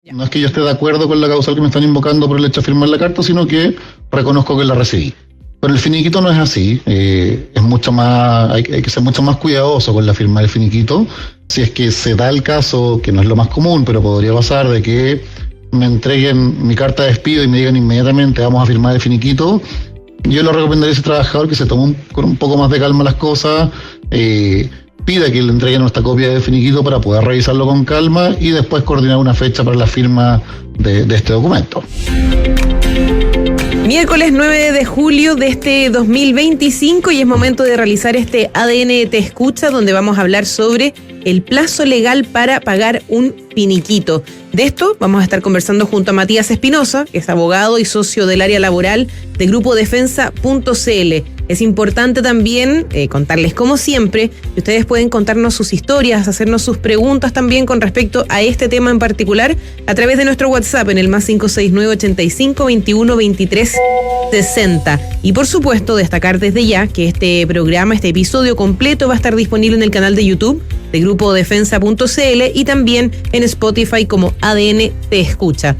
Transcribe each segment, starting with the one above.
Ya. No es que yo esté de acuerdo con la causal que me están invocando por el hecho de firmar la carta, sino que reconozco que la recibí. Pero el finiquito no es así, es mucho más, hay que ser mucho más cuidadoso con la firma del finiquito. Si es que se da el caso, que no es lo más común, pero podría pasar, de que me entreguen mi carta de despido y me digan inmediatamente vamos a firmar el finiquito, yo le recomendaría a ese trabajador que se tome con un poco más de calma las cosas, pida que le entreguen nuestra copia de finiquito para poder revisarlo con calma y después coordinar una fecha para la firma de este documento. Miércoles 9 de julio de este 2025 y es momento de realizar este ADN Te Escucha, donde vamos a hablar sobre el plazo legal para pagar un finiquito. De esto vamos a estar conversando junto a Matías Espinosa, que es abogado y socio del área laboral de Grupo Defensa.cl. Es importante también contarles, como siempre, que ustedes pueden contarnos sus historias, hacernos sus preguntas también con respecto a este tema en particular a través de nuestro WhatsApp en el más 569-85-21-23-60. Y por supuesto, destacar desde ya que este programa, este episodio completo va a estar disponible en el canal de YouTube de Grupo Defensa.cl y también en Spotify como ADN Te Escucha.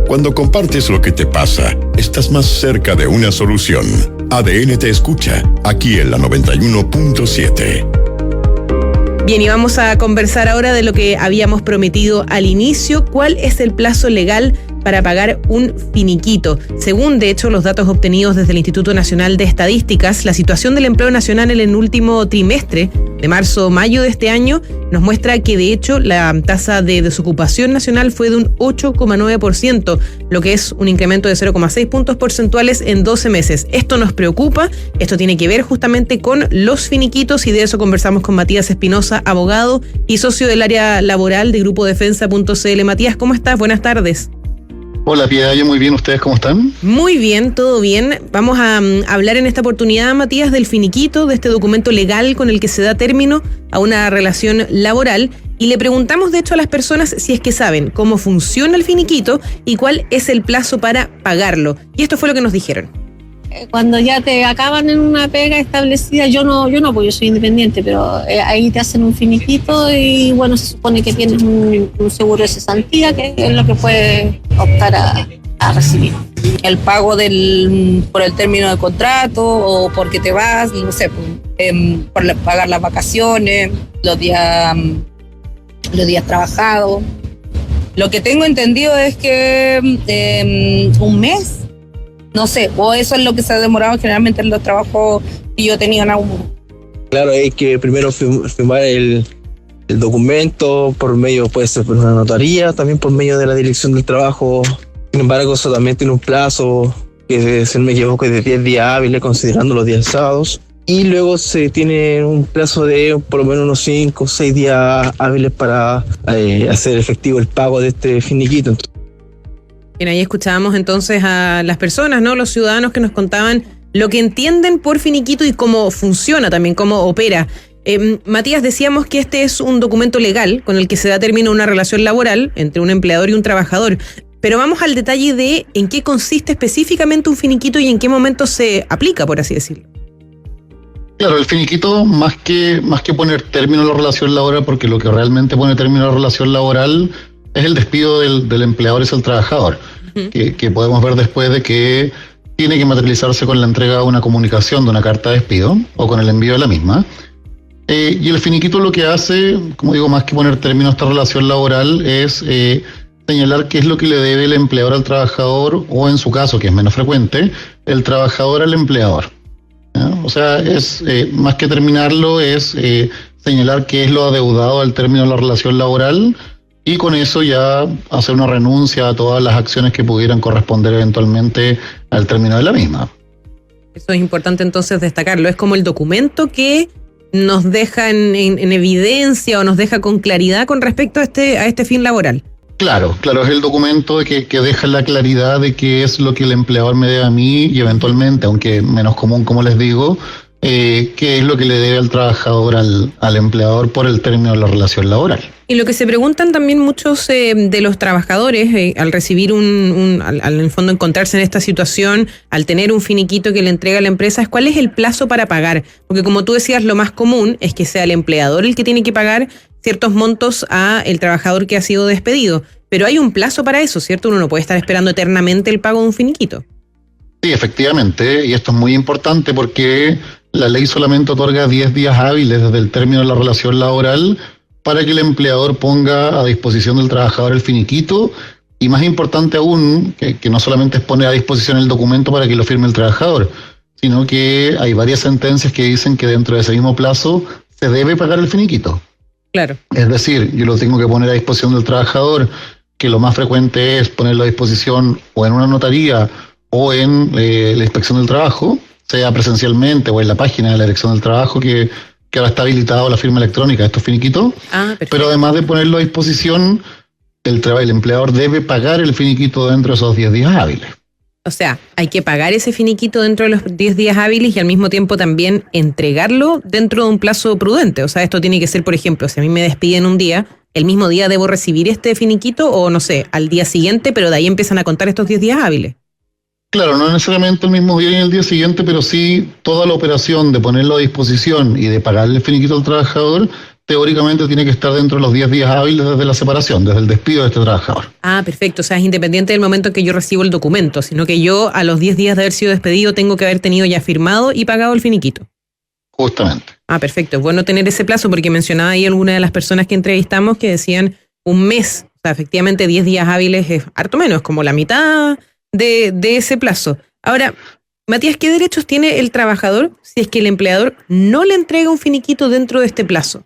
Cuando compartes lo que te pasa, estás más cerca de una solución. ADN Te Escucha, aquí en la 91.7. Bien, y vamos a conversar ahora de lo que habíamos prometido al inicio. ¿Cuál es el plazo legal para pagar un finiquito? Según, de hecho, los datos obtenidos desde el Instituto Nacional de Estadísticas, la situación del empleo nacional en el último trimestre, de marzo-mayo de este año, nos muestra que, de hecho, la tasa de desocupación nacional fue de un 8,9%, lo que es un incremento de 0,6 puntos porcentuales en 12 meses. Esto nos preocupa, esto tiene que ver justamente con los finiquitos y de eso conversamos con Matías Espinosa, abogado y socio del área laboral de Grupo Defensa.cl. Matías, ¿cómo estás? Buenas tardes. Hola Piedad, yo muy bien, ¿ustedes cómo están? Muy bien, todo bien. Vamos a hablar en esta oportunidad, Matías, del finiquito, de este documento legal con el que se da término a una relación laboral. Y le preguntamos, de hecho, a las personas si es que saben cómo funciona el finiquito y cuál es el plazo para pagarlo. Y esto fue lo que nos dijeron. Cuando ya te acaban en una pega establecida, yo no, pues yo soy independiente, pero ahí te hacen un finiquito y bueno, se supone que tienes un seguro de cesantía, que es lo que puedes optar a recibir. El pago por el término de contrato o porque te vas, no sé, por pagar las vacaciones, los días trabajados. Lo que tengo entendido es que un mes, no sé, o eso es lo que se ha demorado generalmente en los trabajos que yo tenía en algún. Claro, hay que primero firmar el documento por medio, puede ser por una notaría, también por medio de la dirección del trabajo. Sin embargo, eso también tiene un plazo, que si no me equivoco es de 10 días hábiles, considerando los días sábados. Y luego se tiene un plazo de por lo menos unos 5 o 6 días hábiles para hacer efectivo el pago de este finiquito. Bien, ahí escuchábamos entonces a las personas, ¿no? Los ciudadanos que nos contaban lo que entienden por finiquito y cómo funciona también, cómo opera. Matías, decíamos que este es un documento legal con el que se da término a una relación laboral entre un empleador y un trabajador. Pero vamos al detalle de en qué consiste específicamente un finiquito y en qué momento se aplica, por así decirlo. Claro, el finiquito, más que poner término a la relación laboral, porque lo que realmente pone término a la relación laboral es el despido del empleador hacia el trabajador, que podemos ver después de que tiene que materializarse con la entrega de una comunicación de una carta de despido o con el envío de la misma. Y el finiquito lo que hace, como digo, más que poner término a esta relación laboral, es señalar qué es lo que le debe el empleador al trabajador, o en su caso, que es menos frecuente, el trabajador al empleador. ¿Ya? O sea, es más que terminarlo, es señalar qué es lo adeudado al término de la relación laboral, y con eso ya hacer una renuncia a todas las acciones que pudieran corresponder eventualmente al término de la misma. Eso es importante entonces destacarlo. Es como el documento que nos deja en evidencia o nos deja con claridad con respecto a este fin laboral. Claro, es el documento que deja la claridad de qué es lo que el empleador me debe a mí y eventualmente, aunque menos común como les digo, qué es lo que le debe al trabajador al empleador por el término de la relación laboral. Y lo que se preguntan también muchos de los trabajadores al recibir al en el fondo encontrarse en esta situación, al tener un finiquito que le entrega la empresa, es cuál es el plazo para pagar. Porque como tú decías, lo más común es que sea el empleador el que tiene que pagar ciertos montos a el trabajador que ha sido despedido. pero hay un plazo para eso, ¿cierto? Uno no puede estar esperando eternamente el pago de un finiquito. Sí, efectivamente, y esto es muy importante porque la ley solamente otorga 10 días hábiles desde el término de la relación laboral para que el empleador ponga a disposición del trabajador el finiquito, y más importante aún, que no solamente es poner a disposición el documento para que lo firme el trabajador, sino que hay varias sentencias que dicen que dentro de ese mismo plazo se debe pagar el finiquito. Claro. Es decir, yo lo tengo que poner a disposición del trabajador, que lo más frecuente es ponerlo a disposición o en una notaría o en la inspección del trabajo, sea presencialmente o en la página de la dirección del trabajo, que ahora está habilitado la firma electrónica de estos finiquitos. Pero además de ponerlo a disposición, el empleador debe pagar el finiquito dentro de esos 10 días hábiles. O sea, hay que pagar ese finiquito dentro de los 10 días hábiles y al mismo tiempo también entregarlo dentro de un plazo prudente. O sea, esto tiene que ser, por ejemplo, si a mí me despiden un día, ¿el mismo día debo recibir este finiquito o, no sé, al día siguiente, pero de ahí empiezan a contar estos 10 días hábiles? Claro, no necesariamente el mismo día ni el día siguiente, pero sí toda la operación de ponerlo a disposición y de pagarle el finiquito al trabajador, teóricamente tiene que estar dentro de los 10 días hábiles desde la separación, desde el despido de este trabajador. Ah, perfecto. O sea, es independiente del momento en que yo recibo el documento, sino que yo a los 10 días de haber sido despedido tengo que haber tenido ya firmado y pagado el finiquito. Justamente. Ah, perfecto. Es bueno tener ese plazo porque mencionaba ahí alguna de las personas que entrevistamos que decían un mes. O sea, efectivamente 10 días hábiles es harto menos, como la mitad de ese plazo. Ahora, Matías, ¿qué derechos tiene el trabajador si es que el empleador no le entrega un finiquito dentro de este plazo?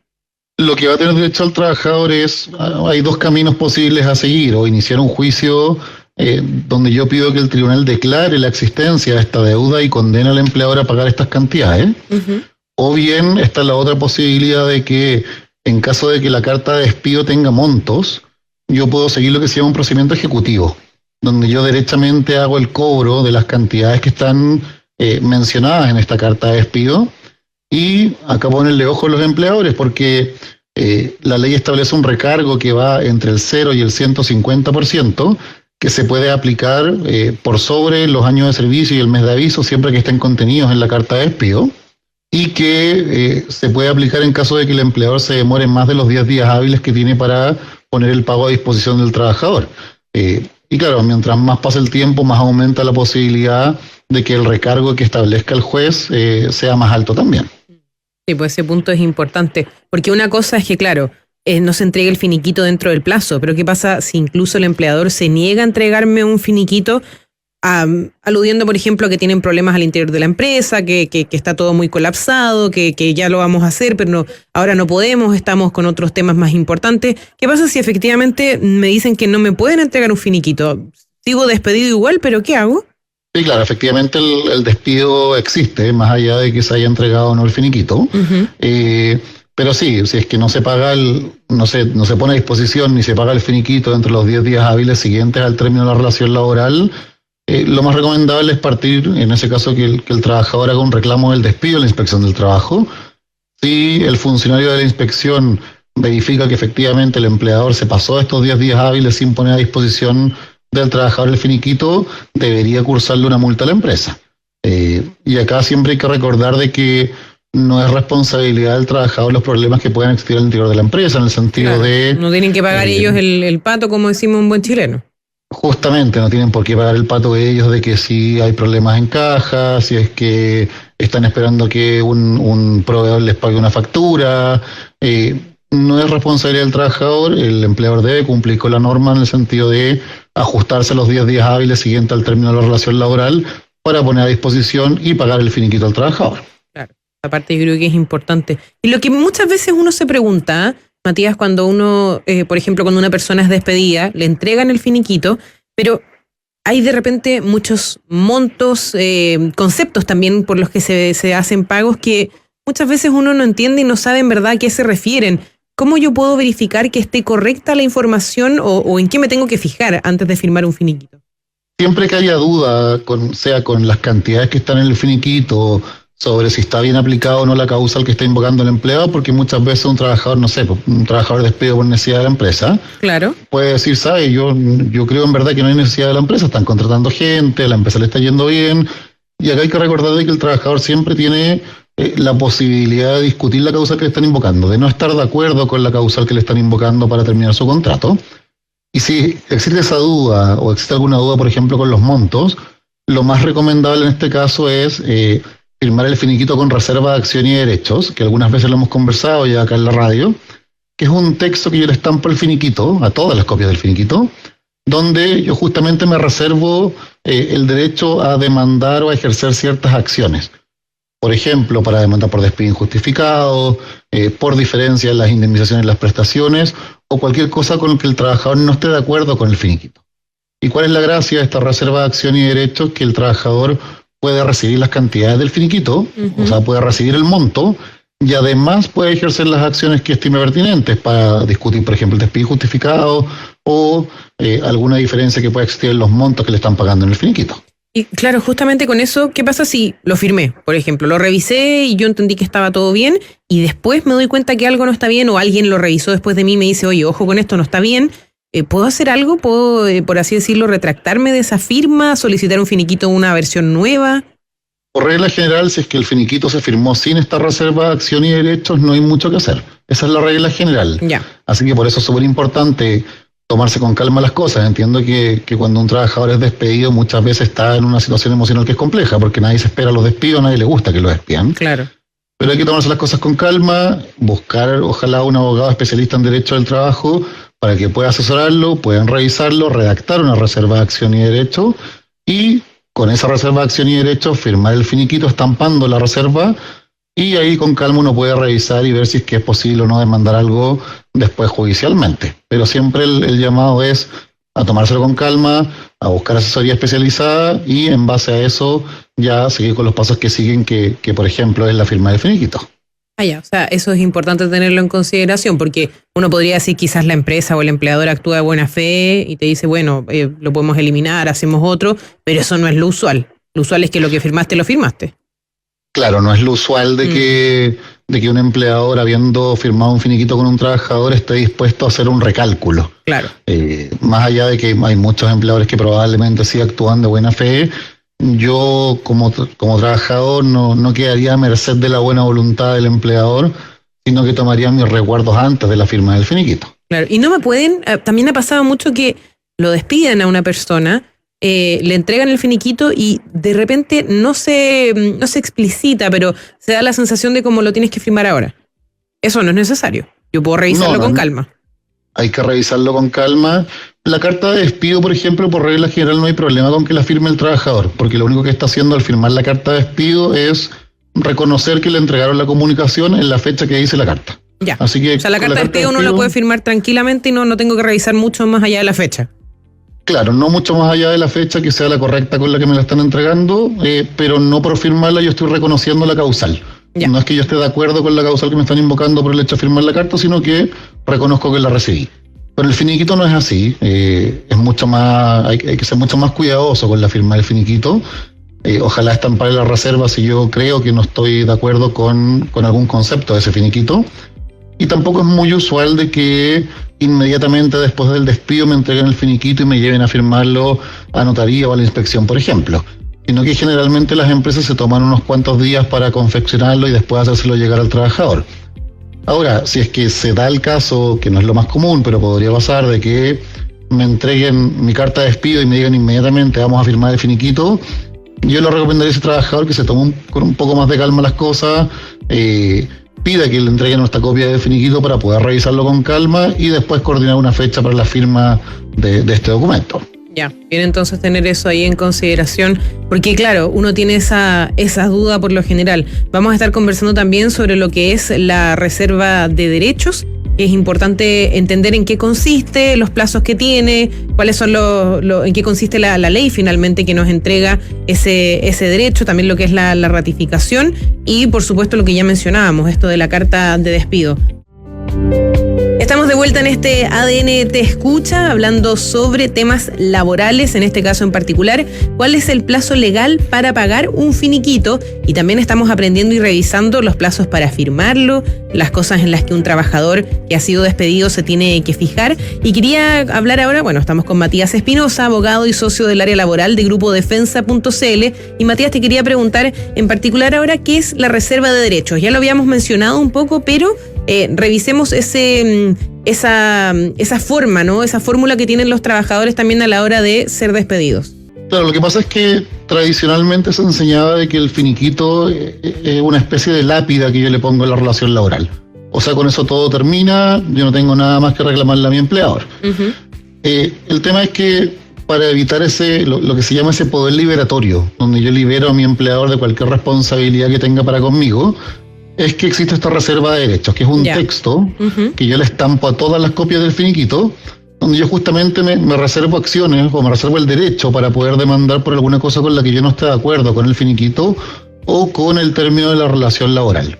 Lo que va a tener derecho al trabajador hay dos caminos posibles a seguir: o iniciar un juicio donde yo pido que el tribunal declare la existencia de esta deuda y condena al empleador a pagar estas cantidades, o bien está la otra posibilidad de que en caso de que la carta de despido tenga montos, yo puedo seguir lo que se llama un procedimiento ejecutivo, donde yo derechamente hago el cobro de las cantidades que están mencionadas en esta carta de despido. Y acá ponerle ojo a los empleadores porque la ley establece un recargo que va entre el 0 y el 150%, que se puede aplicar por sobre los años de servicio y el mes de aviso, siempre que estén contenidos en la carta de despido, y que se puede aplicar en caso de que el empleador se demore más de los 10 días hábiles que tiene para poner el pago a disposición del trabajador. Y claro, mientras más pasa el tiempo, más aumenta la posibilidad de que el recargo que establezca el juez sea más alto también. Sí, pues ese punto es importante, porque una cosa es que, claro, no se entregue el finiquito dentro del plazo, pero ¿qué pasa si incluso el empleador se niega a entregarme un finiquito, aludiendo, por ejemplo, que tienen problemas al interior de la empresa, que está todo muy colapsado, que ya lo vamos a hacer, pero no, ahora no podemos, estamos con otros temas más importantes? ¿Qué pasa si efectivamente me dicen que no me pueden entregar un finiquito? Sigo despedido igual, pero ¿qué hago? Sí, claro, efectivamente el despido existe, más allá de que se haya entregado o no el finiquito. Pero sí, si es que no se paga no se pone a disposición ni se paga el finiquito dentro de los 10 días hábiles siguientes al término de la relación laboral, lo más recomendable es partir, en ese caso, que el trabajador haga un reclamo del despido a la inspección del trabajo. Si el funcionario de la inspección verifica que efectivamente el empleador se pasó estos 10 días hábiles sin poner a disposición del trabajador el finiquito, debería cursarle una multa a la empresa. Y acá siempre hay que recordar de que no es responsabilidad del trabajador los problemas que puedan existir al interior de la empresa, en el sentido de... No tienen que pagar ellos el pato, como decimos un buen chileno. Justamente, no tienen por qué pagar el pato ellos de que si hay problemas en caja, si es que están esperando que un proveedor les pague una factura. No es responsabilidad del trabajador, el empleador debe cumplir con la norma en el sentido de ajustarse a los 10 días hábiles siguientes al término de la relación laboral para poner a disposición y pagar el finiquito al trabajador. Claro, aparte yo creo que es importante. Y lo que muchas veces uno se pregunta, Matías, cuando uno, por ejemplo, cuando una persona es despedida, le entregan el finiquito, pero hay de repente muchos montos, conceptos también por los que se hacen pagos que muchas veces uno no entiende y no sabe en verdad a qué se refieren. ¿Cómo yo puedo verificar que esté correcta la información o en qué me tengo que fijar antes de firmar un finiquito? Siempre que haya duda, sea con las cantidades que están en el finiquito, sobre si está bien aplicado o no la causal que está invocando el empleado, porque muchas veces un trabajador, un trabajador despedido por necesidad de la empresa, claro, puede decir, ¿sabe? Yo creo en verdad que no hay necesidad de la empresa, están contratando gente, la empresa le está yendo bien, y acá hay que recordar de que el trabajador siempre tiene la posibilidad de discutir la causal que le están invocando, de no estar de acuerdo con la causal que le están invocando para terminar su contrato. Y si existe esa duda o existe alguna duda, por ejemplo, con los montos, lo más recomendable en este caso es firmar el finiquito con reserva de acción y derechos, que algunas veces lo hemos conversado ya acá en la radio, que es un texto que yo le estampo al finiquito, a todas las copias del finiquito, donde yo justamente me reservo el derecho a demandar o a ejercer ciertas acciones. Por ejemplo, para demandar por despido injustificado, por diferencia en las indemnizaciones y las prestaciones, o cualquier cosa con la que el trabajador no esté de acuerdo con el finiquito. ¿Y cuál es la gracia de esta reserva de acción y derechos? Que el trabajador puede recibir las cantidades del finiquito, o sea, puede recibir el monto, y además puede ejercer las acciones que estime pertinentes para discutir, por ejemplo, el despido injustificado o alguna diferencia que pueda existir en los montos que le están pagando en el finiquito. Y claro, justamente con eso, ¿qué pasa si lo firmé? Por ejemplo, lo revisé y yo entendí que estaba todo bien y después me doy cuenta que algo no está bien o alguien lo revisó después de mí y me dice, oye, ojo con esto, no está bien. ¿Puedo hacer algo? ¿Puedo, por así decirlo, retractarme de esa firma, solicitar un finiquito, una versión nueva? Por regla general, si es que el finiquito se firmó sin esta reserva de acción y derechos, no hay mucho que hacer. Esa es la regla general. Ya. Así que por eso es súper importante tomarse con calma las cosas. Entiendo que cuando un trabajador es despedido muchas veces está en una situación emocional que es compleja, porque nadie se espera los despidos, a nadie le gusta que lo despidan. Claro. Pero hay que tomarse las cosas con calma, buscar ojalá un abogado especialista en derecho del trabajo para que pueda asesorarlo, puedan revisarlo, redactar una reserva de acción y derecho y con esa reserva de acción y derecho firmar el finiquito estampando la reserva y ahí con calma uno puede revisar y ver si es que es posible o no demandar algo después judicialmente. Pero siempre el llamado es a tomárselo con calma, a buscar asesoría especializada y en base a eso ya seguir con los pasos que siguen, que por ejemplo es la firma del finiquito. Ya, o sea, eso es importante tenerlo en consideración porque uno podría decir quizás la empresa o el empleador actúa de buena fe y te dice, bueno, lo podemos eliminar, hacemos otro, pero eso no es lo usual. Lo usual es que lo que firmaste, lo firmaste. Claro, no es lo usual de que un empleador, habiendo firmado un finiquito con un trabajador, esté dispuesto a hacer un recálculo. Claro. Más allá de que hay muchos empleadores que probablemente sí actúan de buena fe, yo como trabajador no quedaría a merced de la buena voluntad del empleador, sino que tomaría mis resguardos antes de la firma del finiquito. Claro, y no me pueden, también ha pasado mucho que lo despiden a una persona, le entregan el finiquito y de repente no se explicita, pero se da la sensación de cómo lo tienes que firmar ahora. Eso no es necesario. Yo puedo revisarlo con calma. Hay que revisarlo con calma. La carta de despido, por ejemplo, por regla general no hay problema con que la firme el trabajador, porque lo único que está haciendo al firmar la carta de despido es reconocer que le entregaron la comunicación en la fecha que dice la carta. Ya. Así que, o sea, la carta de despido uno la puede firmar tranquilamente y no tengo que revisar mucho más allá de la fecha. Claro, no mucho más allá de la fecha que sea la correcta con la que me la están entregando, pero no por firmarla yo estoy reconociendo la causal. Ya. No es que yo esté de acuerdo con la causal que me están invocando por el hecho de firmar la carta, sino que reconozco que la recibí. Pero el finiquito no es así, es mucho más, hay que ser mucho más cuidadoso con la firma del finiquito. Ojalá estampar la reserva si yo creo que no estoy de acuerdo con algún concepto de ese finiquito. Y tampoco es muy usual de que inmediatamente después del despido me entreguen el finiquito y me lleven a firmarlo a notaría o a la inspección, por ejemplo. Sino que generalmente las empresas se toman unos cuantos días para confeccionarlo y después hacérselo llegar al trabajador. Ahora, si es que se da el caso, que no es lo más común, pero podría pasar, de que me entreguen mi carta de despido y me digan inmediatamente vamos a firmar el finiquito, yo le recomendaría a ese trabajador que se tome con un poco más de calma las cosas, pida que le entreguen nuestra copia de finiquito para poder revisarlo con calma y después coordinar una fecha para la firma de este documento. Ya, bien, entonces tener eso ahí en consideración, porque claro, uno tiene esa duda por lo general. Vamos a estar conversando también sobre lo que es la reserva de derechos. Es importante entender en qué consiste, los plazos que tiene, cuáles son en qué consiste la ley finalmente que nos entrega ese derecho, también lo que es la ratificación y por supuesto lo que ya mencionábamos, esto de la carta de despido. Estamos de vuelta en este ADN Te Escucha, hablando sobre temas laborales, en este caso en particular, cuál es el plazo legal para pagar un finiquito, y también estamos aprendiendo y revisando los plazos para firmarlo, las cosas en las que un trabajador que ha sido despedido se tiene que fijar. Y quería hablar ahora, estamos con Matías Espinosa, abogado y socio del área laboral de Grupo Defensa.cl, y Matías, te quería preguntar en particular ahora qué es la reserva de derechos. Ya lo habíamos mencionado un poco, pero revisemos ese esa forma, ¿no? Esa fórmula que tienen los trabajadores también a la hora de ser despedidos. Claro, lo que pasa es que tradicionalmente se enseñaba de que el finiquito es una especie de lápida que yo le pongo en la relación laboral. O sea, con eso todo termina, yo no tengo nada más que reclamarle a mi empleador. Uh-huh. El tema es que para evitar lo que se llama ese poder liberatorio, donde yo libero a mi empleador de cualquier responsabilidad que tenga para conmigo, es que existe esta reserva de derechos, que es un texto que yo le estampo a todas las copias del finiquito, donde yo justamente me reservo acciones o me reservo el derecho para poder demandar por alguna cosa con la que yo no esté de acuerdo con el finiquito o con el término de la relación laboral.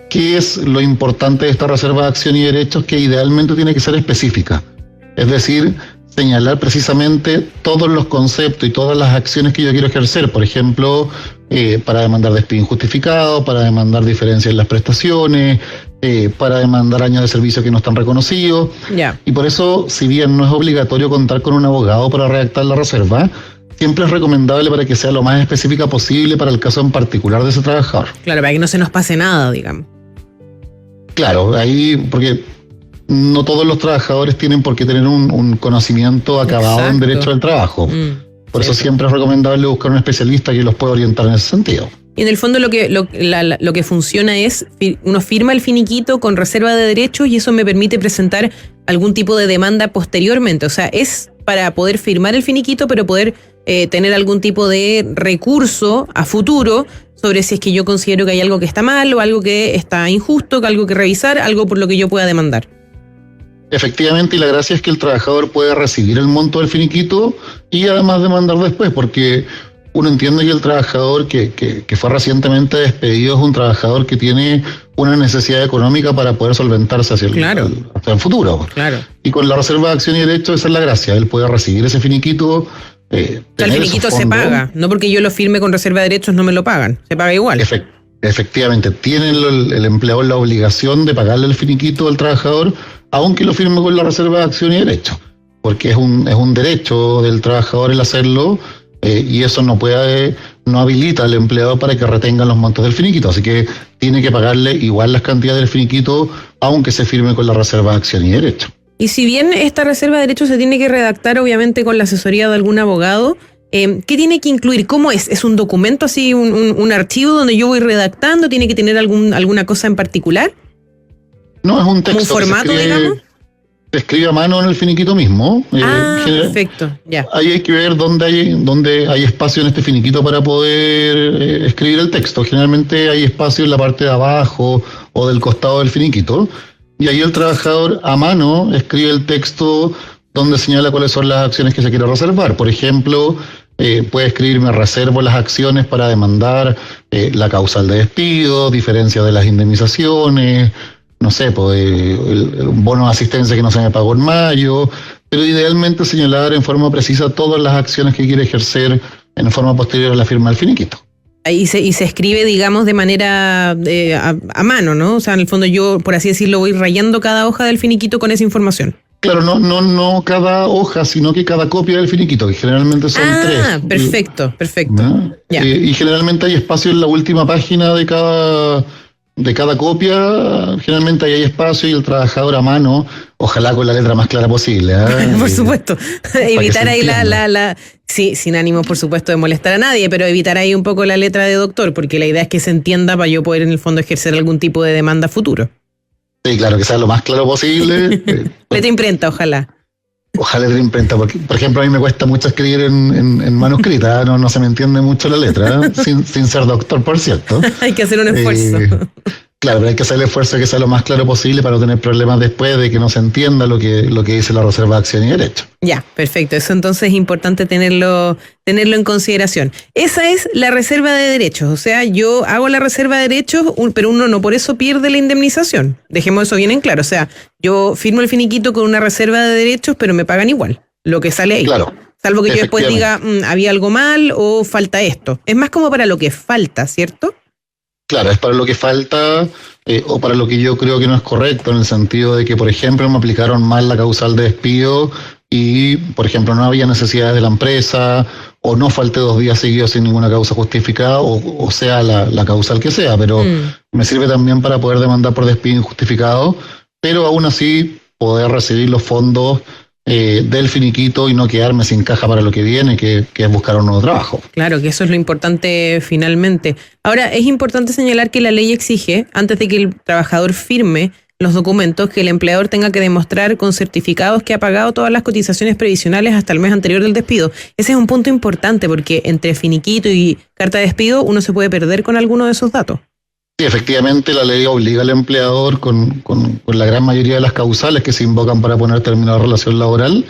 ¿Qué es lo importante de esta reserva de acción y derechos? Que idealmente tiene que ser específica. Es decir, señalar precisamente todos los conceptos y todas las acciones que yo quiero ejercer. Por ejemplo, para demandar despido injustificado, para demandar diferencias en las prestaciones, para demandar años de servicio que no están reconocidos. Yeah. Y por eso, si bien no es obligatorio contar con un abogado para redactar la reserva, siempre es recomendable para que sea lo más específica posible para el caso en particular de ese trabajador. Claro, para que no se nos pase nada, digamos. Claro, ahí, porque no todos los trabajadores tienen por qué tener un conocimiento acabado en derecho del trabajo. Por eso siempre es recomendable buscar un especialista que los pueda orientar en ese sentido. Y en el fondo lo que funciona es, uno firma el finiquito con reserva de derechos y eso me permite presentar algún tipo de demanda posteriormente. O sea, es para poder firmar el finiquito, pero poder tener algún tipo de recurso a futuro sobre si es que yo considero que hay algo que está mal o algo que está injusto, que algo que revisar, algo por lo que yo pueda demandar. Efectivamente, y la gracia es que el trabajador puede recibir el monto del finiquito y además demandar después, porque uno entiende que el trabajador que fue recientemente despedido es un trabajador que tiene una necesidad económica para poder solventarse hacia el futuro. Claro. Y con la reserva de acción y derechos esa es la gracia, él puede recibir ese finiquito. El finiquito se paga, no porque yo lo firme con reserva de derechos no me lo pagan, se paga igual. Efectivamente, tiene el empleador la obligación de pagarle el finiquito al trabajador, aunque lo firme con la reserva de acción y derechos, porque es un derecho del trabajador el hacerlo, y eso no habilita al empleador para que retengan los montos del finiquito, así que tiene que pagarle igual las cantidades del finiquito, aunque se firme con la reserva de acción y derechos. Y si bien esta reserva de derechos se tiene que redactar obviamente con la asesoría de algún abogado, ¿qué tiene que incluir? ¿Cómo es? ¿Es un documento así, un archivo donde yo voy redactando? ¿Tiene que tener alguna cosa en particular? No, es un texto. ¿Un formato, digamos? Se escribe a mano en el finiquito mismo. Perfecto, ya. Ahí hay que ver dónde hay espacio en este finiquito para poder escribir el texto. Generalmente hay espacio en la parte de abajo o del costado del finiquito. Y ahí el trabajador a mano escribe el texto donde señala cuáles son las acciones que se quiere reservar. Por ejemplo, puede escribir: me reservo las acciones para demandar la causal de despido, diferencia de las indemnizaciones, no sé, pues, el bono de asistencia que no se me pagó en mayo, pero idealmente señalar en forma precisa todas las acciones que quiere ejercer en forma posterior a la firma del finiquito. Y se escribe, digamos, de manera a mano, ¿no? O sea, en el fondo yo, por así decirlo, voy rayando cada hoja del finiquito con esa información. Claro, no cada hoja, sino que cada copia del finiquito, que generalmente son 3. Ah, perfecto. Ya. Y generalmente hay espacio en la última página de cada copia, generalmente ahí hay espacio y el trabajador a mano, ojalá con la letra más clara posible. Por supuesto, evitar ahí sí, sin ánimo por supuesto de molestar a nadie, pero evitar ahí un poco la letra de doctor, porque la idea es que se entienda para yo poder en el fondo ejercer algún tipo de demanda futuro. Sí, claro, que sea lo más claro posible. Letra imprenta, ojalá. Ojalá letra imprenta, porque por ejemplo a mí me cuesta mucho escribir en manuscrita, no se me entiende mucho la letra, sin ser doctor, por cierto. Hay que hacer un esfuerzo. Claro, pero hay que hacer el esfuerzo de que sea lo más claro posible para no tener problemas después de que no se entienda lo que dice la reserva de acción y derecho. Ya, perfecto. Eso entonces es importante tenerlo en consideración. Esa es la reserva de derechos. O sea, yo hago la reserva de derechos, pero uno no por eso pierde la indemnización. Dejemos eso bien en claro. O sea, yo firmo el finiquito con una reserva de derechos, pero me pagan igual lo que sale ahí. Claro. Salvo que yo después diga, había algo mal o falta esto. Es más como para lo que falta, ¿cierto? Claro, es para lo que falta o para lo que yo creo que no es correcto, en el sentido de que, por ejemplo, me aplicaron mal la causal de despido y, por ejemplo, no había necesidades de la empresa o no falté 2 días seguidos sin ninguna causa justificada o sea la causal que sea, pero me sirve también para poder demandar por despido injustificado, pero aún así poder recibir los fondos del finiquito y no quedarme sin caja para lo que viene, que es buscar un nuevo trabajo. Claro, que eso es lo importante finalmente. Ahora, es importante señalar que la ley exige, antes de que el trabajador firme los documentos, que el empleador tenga que demostrar con certificados que ha pagado todas las cotizaciones previsionales hasta el mes anterior del despido. Ese es un punto importante porque entre finiquito y carta de despido uno se puede perder con alguno de esos datos. Sí, efectivamente la ley obliga al empleador con la gran mayoría de las causales que se invocan para poner término a la relación laboral,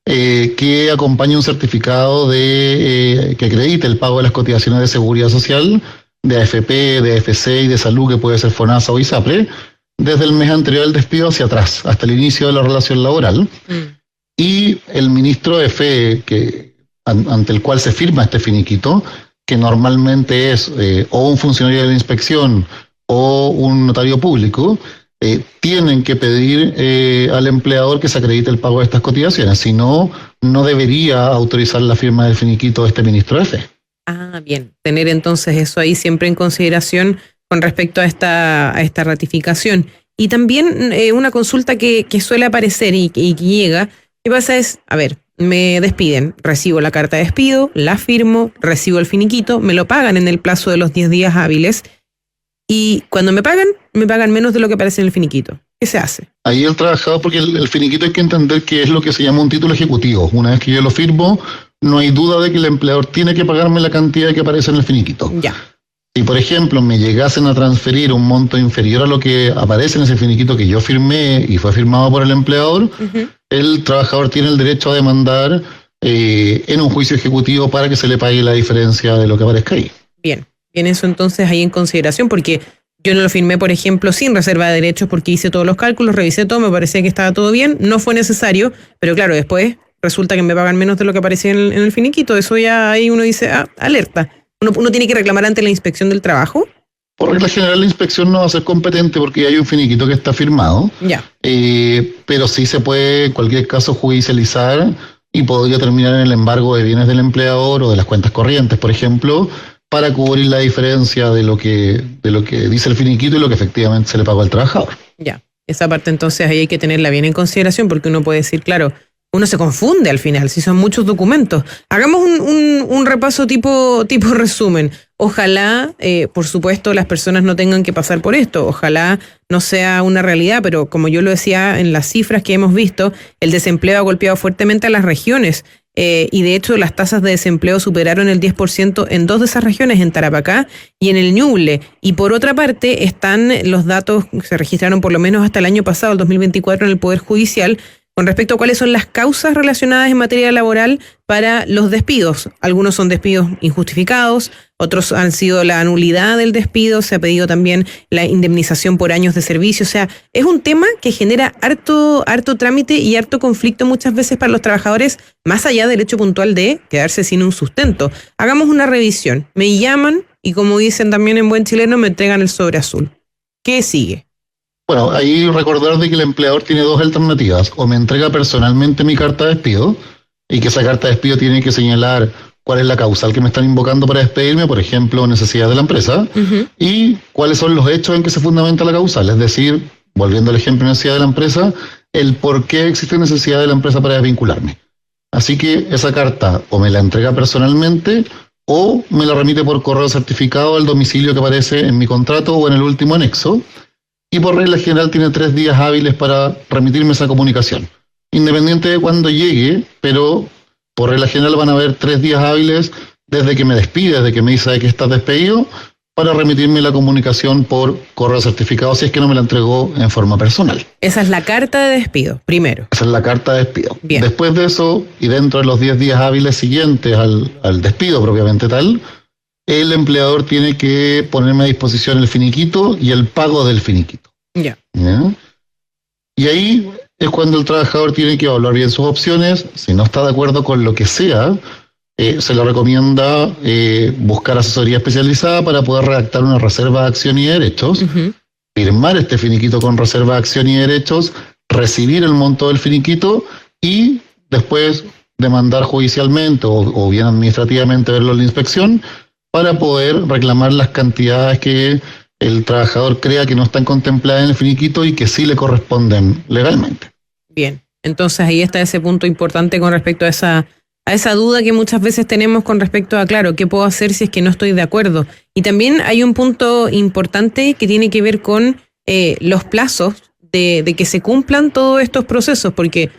que acompañe un certificado que acredite el pago de las cotizaciones de seguridad social, de AFP, de AFC y de salud, que puede ser FONASA o ISAPRE, desde el mes anterior al despido hacia atrás, hasta el inicio de la relación laboral. Y el ministro de fe, ante el cual se firma este finiquito, que normalmente es o un funcionario de la inspección o un notario público, tienen que pedir al empleador que se acredite el pago de estas cotizaciones, si no, no debería autorizar la firma del finiquito de este ministro de fe. Ah, bien, tener entonces eso ahí siempre en consideración con respecto a esta ratificación. Y también una consulta que suele aparecer y que llega, ¿qué pasa? Es, a ver, me despiden, recibo la carta de despido, la firmo, recibo el finiquito, me lo pagan en el plazo de los 10 días hábiles y cuando me pagan menos de lo que aparece en el finiquito. ¿Qué se hace? Ahí el trabajador, porque el finiquito hay que entender que es lo que se llama un título ejecutivo. Una vez que yo lo firmo, no hay duda de que el empleador tiene que pagarme la cantidad que aparece en el finiquito. Ya. Si, por ejemplo, me llegasen a transferir un monto inferior a lo que aparece en ese finiquito que yo firmé y fue firmado por el empleador, el trabajador tiene el derecho a demandar en un juicio ejecutivo para que se le pague la diferencia de lo que aparezca ahí. Bien eso entonces ahí en consideración, porque yo no lo firmé, por ejemplo, sin reserva de derechos porque hice todos los cálculos, revisé todo, me parecía que estaba todo bien, no fue necesario, pero claro, después resulta que me pagan menos de lo que aparecía en el finiquito. Eso ya ahí uno dice, alerta. ¿Uno tiene que reclamar ante la inspección del trabajo? Por regla general la inspección no va a ser competente porque hay un finiquito que está firmado. Ya. Pero sí se puede en cualquier caso judicializar y podría terminar en el embargo de bienes del empleador o de las cuentas corrientes, por ejemplo, para cubrir la diferencia de lo que dice el finiquito y lo que efectivamente se le pagó al trabajador. Ya. Esa parte entonces ahí hay que tenerla bien en consideración porque uno puede decir, claro, uno se confunde al final, si son muchos documentos. Hagamos un repaso tipo resumen. Ojalá, por supuesto, las personas no tengan que pasar por esto. Ojalá no sea una realidad, pero como yo lo decía en las cifras que hemos visto, el desempleo ha golpeado fuertemente a las regiones. Y de hecho las tasas de desempleo superaron el 10% en 2 de esas regiones, en Tarapacá y en el Ñuble. Y por otra parte están los datos que se registraron por lo menos hasta el año pasado, el 2024, en el Poder Judicial, con respecto a cuáles son las causas relacionadas en materia laboral para los despidos. Algunos son despidos injustificados, otros han sido la nulidad del despido, se ha pedido también la indemnización por años de servicio. O sea, es un tema que genera harto trámite y harto conflicto muchas veces para los trabajadores, más allá del hecho puntual de quedarse sin un sustento. Hagamos una revisión. Me llaman y, como dicen también en buen chileno, me entregan el sobre azul. ¿Qué sigue? Bueno, ahí recordar de que el empleador tiene 2 alternativas. O me entrega personalmente mi carta de despido, y que esa carta de despido tiene que señalar cuál es la causal que me están invocando para despedirme, por ejemplo, necesidad de la empresa, y cuáles son los hechos en que se fundamenta la causal. Es decir, volviendo al ejemplo de necesidad de la empresa, el por qué existe necesidad de la empresa para desvincularme. Así que esa carta o me la entrega personalmente o me la remite por correo certificado al domicilio que aparece en mi contrato o en el último anexo. Y por regla general tiene 3 días hábiles para remitirme esa comunicación. Independiente de cuándo llegue, pero por regla general van a haber 3 días hábiles desde que me despide, desde que me dice que estás despedido, para remitirme la comunicación por correo certificado si es que no me la entregó en forma personal. Esa es la carta de despido, primero. Esa es la carta de despido. Bien. Después de eso, y dentro de los 10 días hábiles siguientes al despido propiamente tal, el empleador tiene que ponerme a disposición el finiquito y el pago del finiquito. Ya. ¿Ya? Y ahí es cuando el trabajador tiene que evaluar bien sus opciones. Si no está de acuerdo con lo que sea, se le recomienda buscar asesoría especializada para poder redactar una reserva de acción y derechos, firmar este finiquito con reserva de acción y derechos, recibir el monto del finiquito y después demandar judicialmente o bien administrativamente verlo en la inspección para poder reclamar las cantidades que el trabajador crea que no están contempladas en el finiquito y que sí le corresponden legalmente. Bien, entonces ahí está ese punto importante con respecto a esa duda que muchas veces tenemos con respecto a, claro, ¿qué puedo hacer si es que no estoy de acuerdo? Y también hay un punto importante que tiene que ver con los plazos de que se cumplan todos estos procesos, porque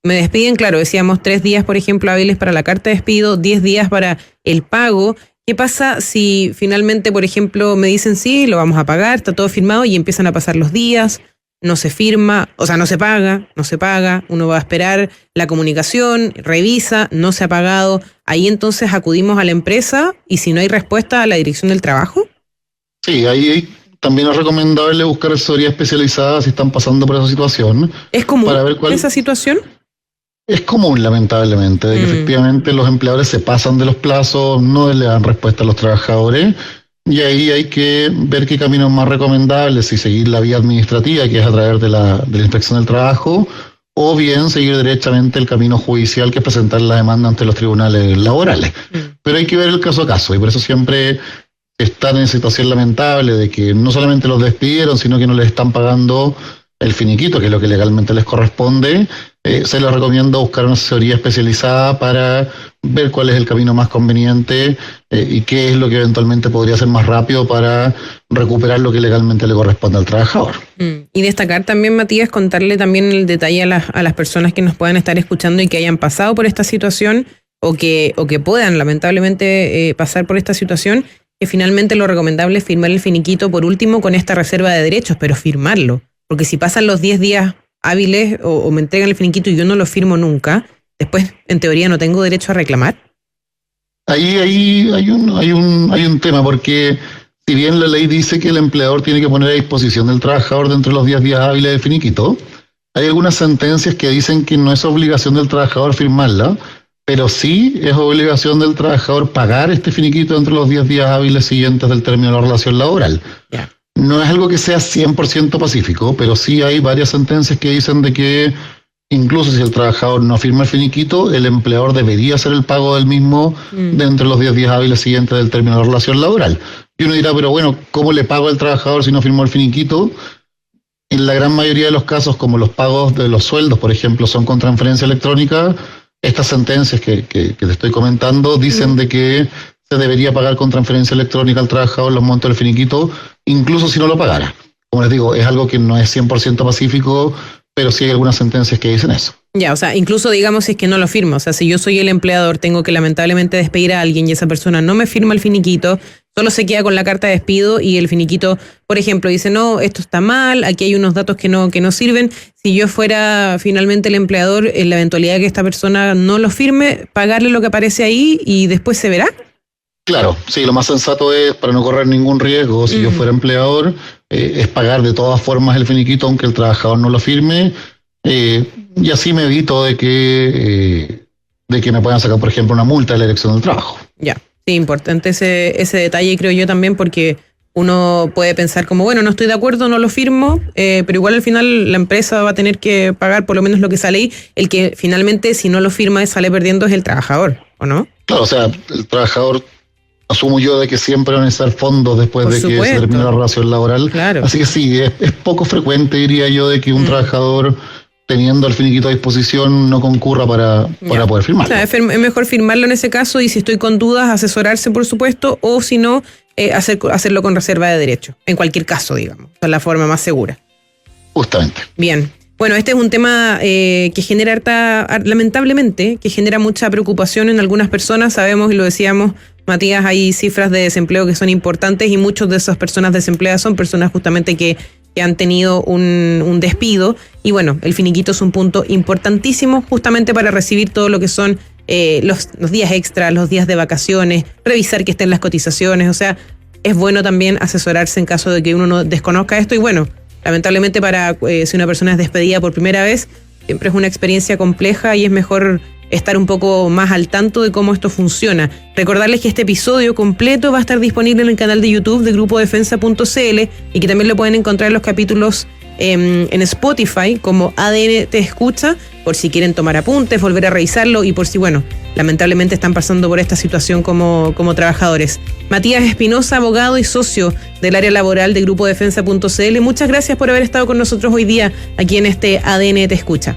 me despiden, claro, decíamos 3 días, por ejemplo, hábiles para la carta de despido, 10 días para el pago. ¿Qué pasa si finalmente, por ejemplo, me dicen sí, lo vamos a pagar, está todo firmado y empiezan a pasar los días, no se firma, o sea, no se paga, uno va a esperar la comunicación, revisa, no se ha pagado, ahí entonces acudimos a la empresa y si no hay respuesta a la dirección del trabajo? Sí, ahí también es recomendable buscar asesoría especializada si están pasando por esa situación. ¿Es común para ver esa situación? Es común, lamentablemente, de que efectivamente los empleadores se pasan de los plazos, no le dan respuesta a los trabajadores, y ahí hay que ver qué camino es más recomendable, si seguir la vía administrativa, que es a través de la inspección del trabajo, o bien seguir derechamente el camino judicial, que es presentar la demanda ante los tribunales laborales. Pero hay que ver el caso a caso, y por eso siempre están en situación lamentable de que no solamente los despidieron, sino que no les están pagando el finiquito, que es lo que legalmente les corresponde. Se les recomienda buscar una asesoría especializada para ver cuál es el camino más conveniente y qué es lo que eventualmente podría ser más rápido para recuperar lo que legalmente le corresponde al trabajador. Y destacar también, Matías, contarle también el detalle a las personas que nos puedan estar escuchando y que hayan pasado por esta situación o que puedan lamentablemente pasar por esta situación, que finalmente lo recomendable es firmar el finiquito por último con esta reserva de derechos, pero firmarlo. Porque si pasan los 10 días hábiles o me entregan el finiquito y yo no lo firmo nunca, después en teoría no tengo derecho a reclamar. Ahí hay un tema, porque si bien la ley dice que el empleador tiene que poner a disposición del trabajador dentro de los 10 días hábiles del finiquito, hay algunas sentencias que dicen que no es obligación del trabajador firmarla, pero sí es obligación del trabajador pagar este finiquito dentro de los 10 días hábiles siguientes del término de la relación laboral. Yeah. No es algo que sea 100% pacífico, pero sí hay varias sentencias que dicen de que incluso si el trabajador no firma el finiquito, el empleador debería hacer el pago del mismo dentro de los 10 días hábiles siguientes del término de la relación laboral. Y uno dirá, pero bueno, ¿cómo le pago al trabajador si no firmó el finiquito? En la gran mayoría de los casos, como los pagos de los sueldos, por ejemplo, son con transferencia electrónica, estas sentencias que te estoy comentando dicen de que se debería pagar con transferencia electrónica al trabajador los montos del finiquito, incluso si no lo pagara. Como les digo, es algo que no es 100% pacífico, pero sí hay algunas sentencias que dicen eso. Ya, o sea, incluso digamos si es que no lo firma, o sea, si yo soy el empleador, tengo que lamentablemente despedir a alguien y esa persona no me firma el finiquito, solo se queda con la carta de despido y el finiquito, por ejemplo, dice, no, esto está mal, aquí hay unos datos que no sirven. Si yo fuera finalmente el empleador, en la eventualidad de que esta persona no lo firme, pagarle lo que aparece ahí y después se verá. Claro, sí, lo más sensato es, para no correr ningún riesgo, si yo fuera empleador, es pagar de todas formas el finiquito aunque el trabajador no lo firme, y así me evito de que me puedan sacar, por ejemplo, una multa de la dirección del trabajo. Ya, sí, importante ese detalle, creo yo también, porque uno puede pensar como, bueno, no estoy de acuerdo, no lo firmo, pero igual al final la empresa va a tener que pagar por lo menos lo que sale ahí. El que finalmente, si no lo firma, sale perdiendo es el trabajador, ¿o no? Claro, o sea, el trabajador, asumo yo de que siempre van a necesitar fondos después por de supuesto. Que se termine la relación laboral. Claro. Así que sí, es poco frecuente, diría yo, de que un trabajador, teniendo el finiquito a disposición, no concurra para poder firmarlo. Claro, es mejor firmarlo en ese caso y si estoy con dudas, asesorarse, por supuesto, o si no, hacerlo con reserva de derecho. En cualquier caso, digamos. Es la forma más segura. Justamente. Bien. Bueno, este es un tema que genera lamentablemente, que genera mucha preocupación en algunas personas. Sabemos y lo decíamos, Matías, hay cifras de desempleo que son importantes y muchas de esas personas desempleadas son personas justamente que han tenido un despido. Y bueno, el finiquito es un punto importantísimo justamente para recibir todo lo que son los días extras, los días de vacaciones, revisar que estén las cotizaciones. O sea, es bueno también asesorarse en caso de que uno no desconozca esto. Y bueno, lamentablemente si una persona es despedida por primera vez, siempre es una experiencia compleja y es mejor estar un poco más al tanto de cómo esto funciona. Recordarles que este episodio completo va a estar disponible en el canal de YouTube de grupodefensa.cl y que también lo pueden encontrar en los capítulos en Spotify como ADN Te Escucha, por si quieren tomar apuntes, volver a revisarlo y por si, bueno, lamentablemente están pasando por esta situación como trabajadores. Matías Espinosa, abogado y socio del área laboral de grupodefensa.cl, muchas gracias por haber estado con nosotros hoy día aquí en este ADN Te Escucha.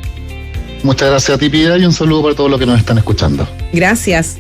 Muchas gracias a ti, Piedad, y un saludo para todos los que nos están escuchando. Gracias.